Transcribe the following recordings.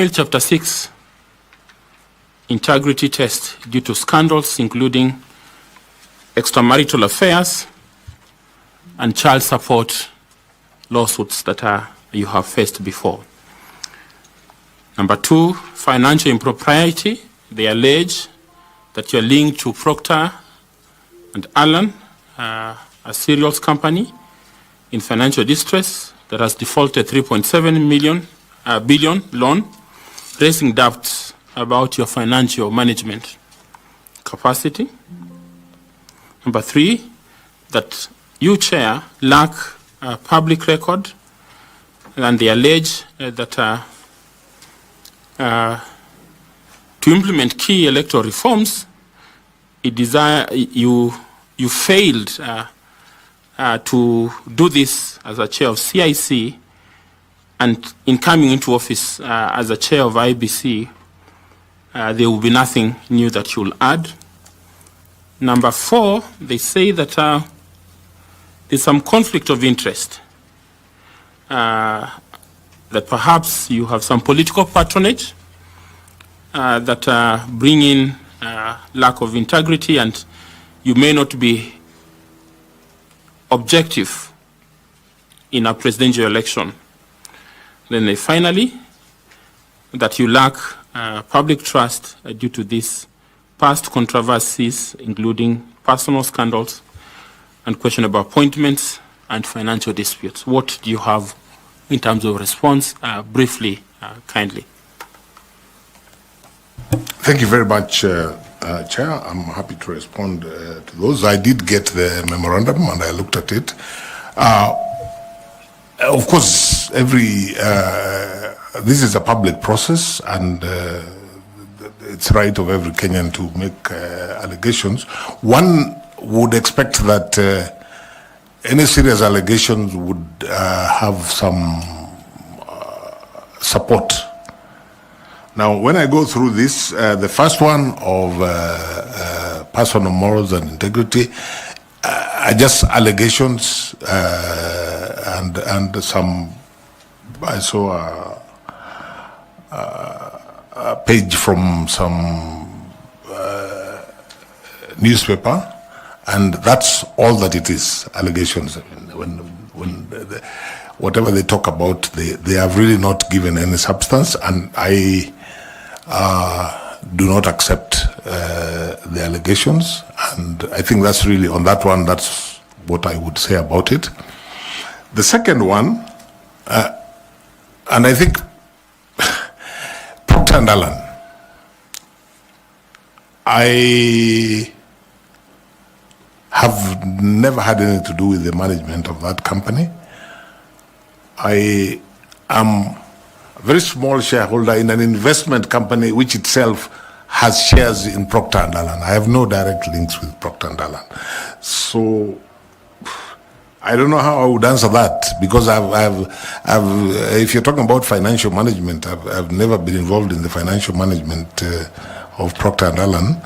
failed Chapter 6 integrity test due to scandals including extramarital affairs and child support lawsuits that you have faced before. Number 2, financial impropriety. They allege that you're linked to Procter and Allen, a cereals company in financial distress that has defaulted 3.7 billion loan, raising doubts about your financial management capacity. Number 3, that you, Chair, lack a public record, and they allege that to implement key electoral reforms, you failed to do this as a chair of CIC, and in coming into office as a chair of IEBC, there will be nothing new that you'll add. Number 4, they say that there's some conflict of interest, that perhaps you have some political patronage that bring in lack of integrity, and you may not be objective in a presidential election. Then finally, that you lack public trust due to these past controversies, including personal scandals and questionable appointments and financial disputes. What do you have in terms of response? Briefly, kindly. Thank you very much, Chair. I'm happy to respond to those. I did get the memorandum and I looked at it. Of course, this is a public process, and it's right of every Kenyan to make allegations. One would expect that any serious allegations would have some support. Now, when I go through this, the first one of personal morals and integrity are just allegations, and some. I saw a page from some newspaper, and that's all that it is, allegations. Whatever they talk about, they have really not given any substance, and I do not accept the allegations, and I think that's really, on that one, that's what I would say about it. The second one, and I think Procter & Allen, I have never had anything to do with the management of that company. I am a very small shareholder in an investment company which itself has shares in Procter & Allen. I have no direct links with Procter & Allen. So I don't know how I would answer that, because if you're talking about financial management, I've never been involved in the financial management of Procter & Allen.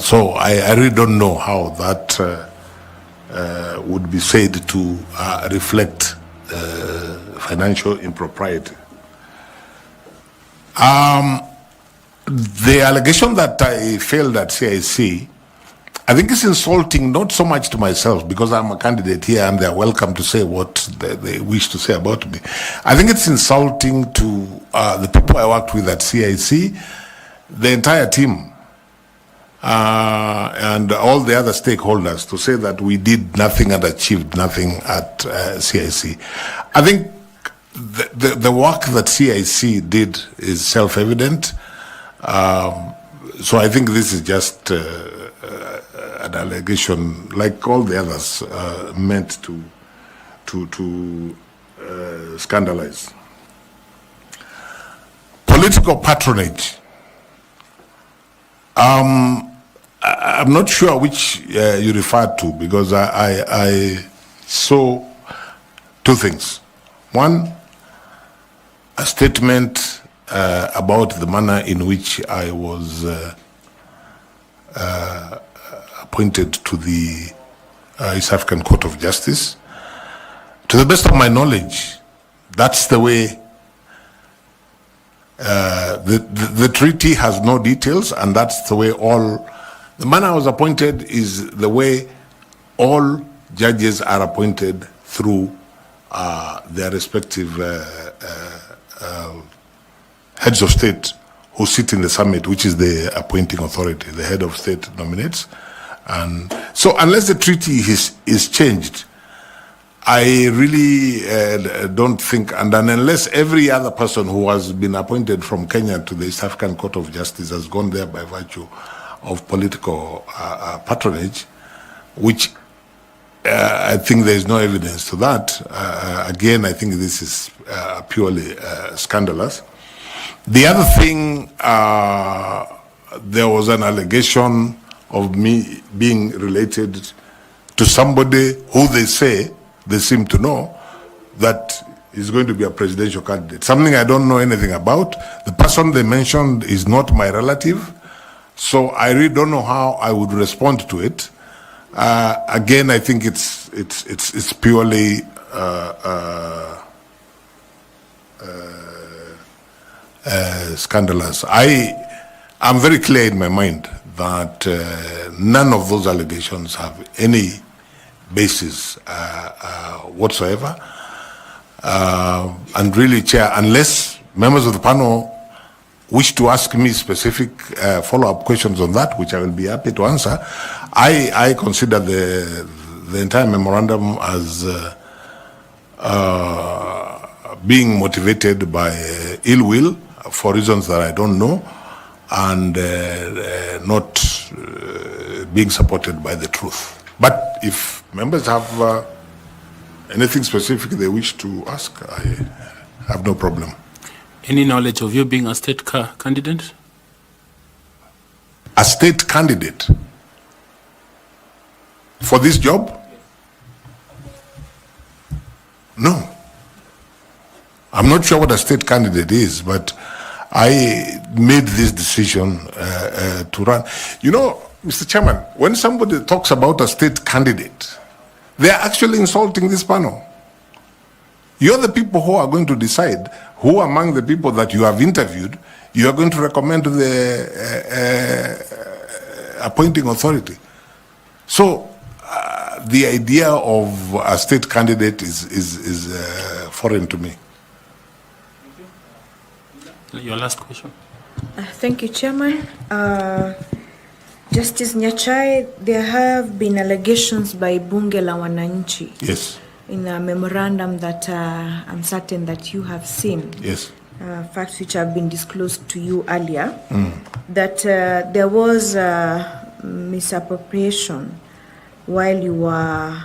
So I really don't know how that would be said to reflect financial impropriety. The allegation that I failed at CIC, I think it's insulting, not so much to myself, because I'm a candidate here and they're welcome to say what they wish to say about me. I think it's insulting to the people I worked with at CIC, the entire team, and all the other stakeholders, to say that we did nothing and achieved nothing at CIC. I think the work that CIC did is self-evident. So I think this is just an allegation, like all the others, meant to scandalize. Political patronage. I'm not sure which you referred to, because I saw two things. One, a statement about the manner in which I was appointed to the East African Court of Justice. To the best of my knowledge, That's the way. The treaty has no details, and that's the way all. The man I was appointed is the way all judges are appointed through their respective heads of state who sit in the summit, which is the appointing authority. The head of state nominates. And so unless the treaty is changed, I really don't think, and then unless every other person who has been appointed from Kenya to the East African Court of Justice has gone there by virtue of political patronage, which I think there is no evidence to that. Again, I think this is purely scandalous. The other thing, there was an allegation of me being related to somebody who they seem to know, that is going to be a presidential candidate. Something I don't know anything about. The person they mentioned is not my relative, so I really don't know how I would respond to it. Again, I think it's purely scandalous. I'm very clear in my mind that none of those allegations have any basis whatsoever. And really, Chair, unless members of the panel wish to ask me specific follow-up questions on that, which I will be happy to answer, I consider the entire memorandum as being motivated by ill will for reasons that I don't know, and not being supported by the truth. But if members have anything specific they wish to ask, I have no problem. Any knowledge of you being a state candidate? A state candidate for this job? No. I'm not sure what a state candidate is, but I made this decision to run. You know, Mr. Chairman, when somebody talks about a state candidate, they are actually insulting this panel. You're the people who are going to decide who among the people that you have interviewed you are going to recommend to the appointing authority. So the idea of a state candidate is foreign to me. Your last question. Thank you, Chairman. Justice Nyachae, there have been allegations by Bunge la Wananchi. Yes. In a memorandum that I'm certain that you have seen. Yes. Facts which have been disclosed to you earlier, that there was misappropriation while you were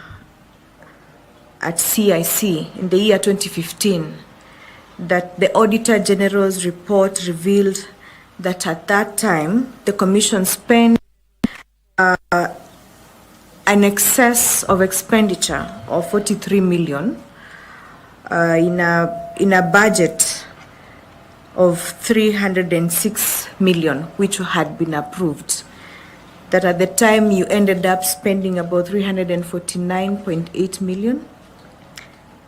at CIC in the year 2015, that the Auditor General's report revealed that at that time the Commission spent an excess of expenditure of 43 million in a budget of 306 million, which had been approved. That at the time you ended up spending about 349.8 million.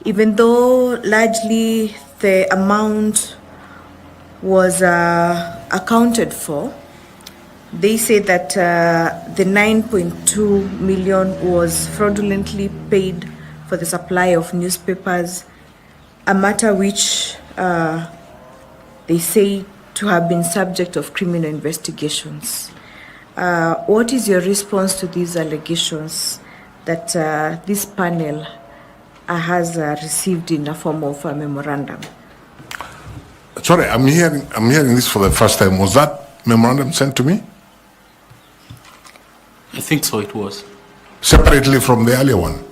Even though largely the amount was accounted for, they say that the 9.2 million was fraudulently paid for the supply of newspapers, a matter which they say to have been subject of criminal investigations. What is your response to these allegations that this panel has received in the form of a memorandum? Sorry, I'm hearing this for the first time. Was that memorandum sent to me? I think so, it was. Separately from the earlier one?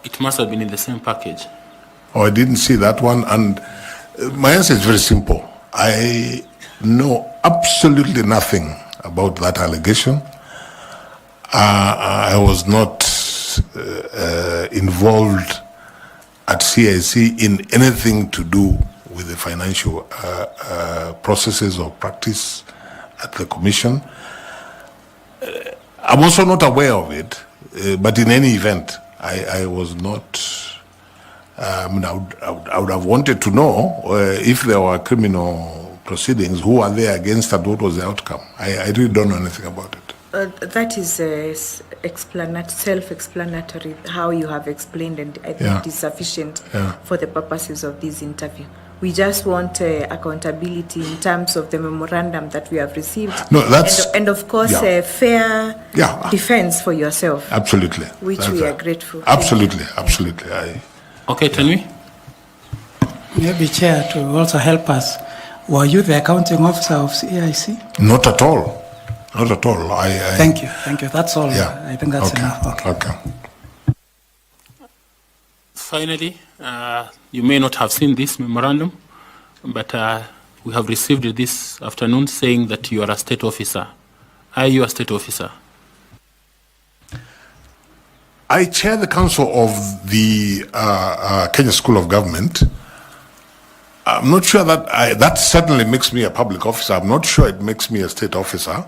It must have been in the same package. Oh, I didn't see that one. And my answer is very simple. I know absolutely nothing about that allegation. I was not involved at CIC in anything to do with the financial processes or practice at the Commission. I'm also not aware of it, but in any event, I was not I would have wanted to know if there were criminal proceedings, who are they against and what was the outcome. I really don't know anything about it. That is self-explanatory, how you have explained, and I think Yeah. it is sufficient Yeah. for the purposes of this interview. We just want accountability in terms of the memorandum that we have received. No, that's- and of course, yeah. fair Yeah. defense for yourself. Absolutely. Which That's we are right. grateful. Absolutely, absolutely. Okay, Tanwi? Maybe Chair, to also help us, were you the accounting officer of CIC? Not at all. Not at all. Thank you. That's all. Yeah. I think that's Okay. enough. Okay. Finally, you may not have seen this memorandum, but we have received it this afternoon saying that you are a state officer. Are you a state officer? I chair the council of the Kenya School of Government. I'm not sure that that certainly makes me a public officer. I'm not sure it makes me a state officer.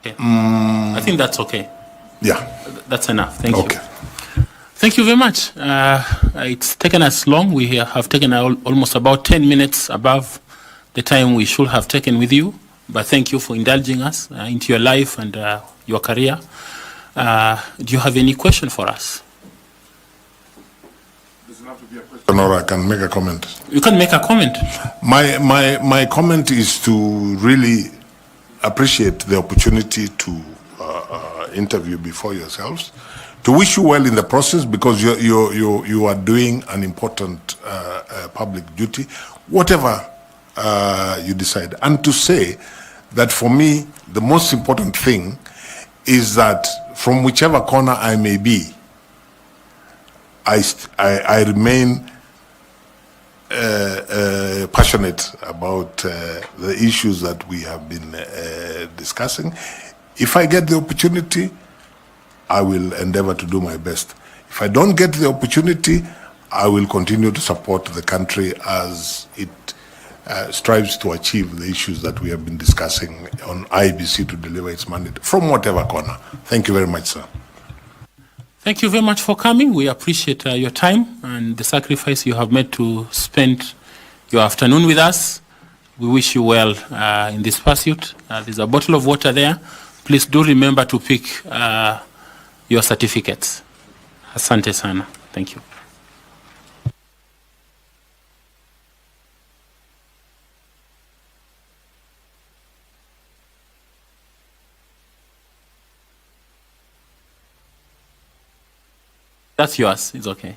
Okay. I think that's okay. Yeah. That's enough. Thank you. Okay. Thank you very much. It's taken us long. We have taken almost about 10 minutes above the time we should have taken with you. But thank you for indulging us into your life and your career. Do you have any question for us? Or I can make a comment. You can make a comment. My comment is to really appreciate the opportunity to interview before yourselves, to wish you well in the process, because you are doing an important public duty, whatever you decide. And to say that for me, the most important thing is that from whichever corner I may be, I remain passionate about the issues that we have been discussing. If I get the opportunity, I will endeavor to do my best. If I don't get the opportunity, I will continue to support the country as it strives to achieve the issues that we have been discussing on IEBC to deliver its mandate from whatever corner. Thank you very much, sir. Thank you very much for coming. We appreciate your time and the sacrifice you have made to spend your afternoon with us. We wish you well in this pursuit. There's a bottle of water there. Please do remember to pick your certificates. Asante sana. Thank you. That's yours. It's okay.